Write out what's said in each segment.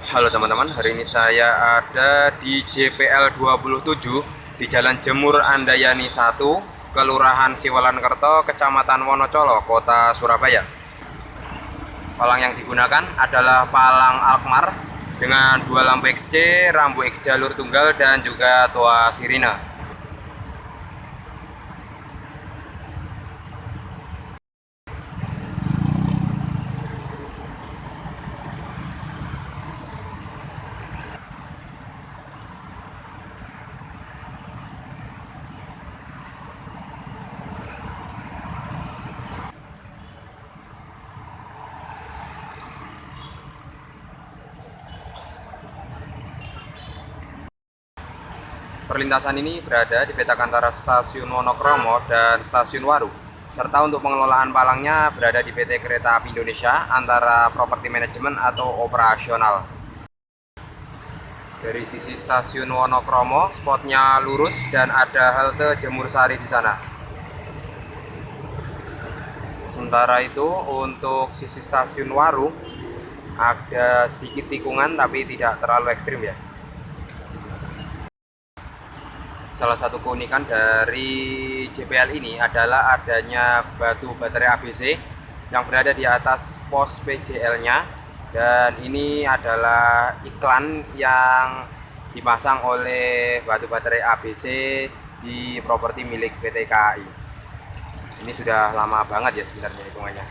Halo teman-teman, hari ini saya ada di JPL 27 di Jalan Jemur Andayani 1, Kelurahan Siwalankerto, Kecamatan Wonocolo, Kota Surabaya. Palang yang digunakan adalah palang Alkmaar dengan dua lampu XC, rambu X jalur tunggal, dan juga toa sirine. Perlintasan ini berada di petak antara Stasiun Wonokromo dan Stasiun Waru, serta untuk pengelolaan palangnya berada di PT Kereta Api Indonesia, antara Properti Manajemen atau Operasional. Dari sisi Stasiun Wonokromo, spotnya lurus dan ada halte Jemur Sari di sana. Sementara itu untuk sisi Stasiun Waru ada sedikit tikungan tapi tidak terlalu ekstrim ya. Salah satu keunikan dari JPL ini adalah adanya batu baterai ABC yang berada di atas pos PJL-nya, dan ini adalah iklan yang dipasang oleh batu baterai ABC di properti milik PT KAI. Ini sudah lama banget ya sebenarnya hitungannya.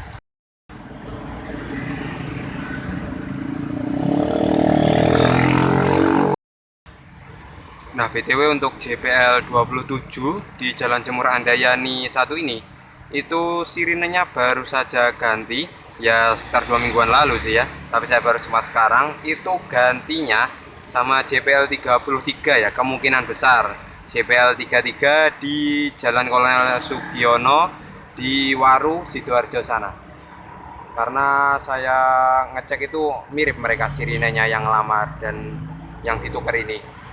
Nah, BTW untuk JPL 27 di Jalan Jemur Andayani 1 ini, itu sirinenya baru saja ganti, ya sekitar 2 mingguan lalu sih ya. Tapi saya baru sempat sekarang, itu gantinya sama JPL 33 ya, kemungkinan besar. JPL 33 di Jalan Kolonel Sugiono di Waru, Sidoarjo sana. Karena saya ngecek itu mirip mereka sirinenya yang lama dan yang ditukar ini.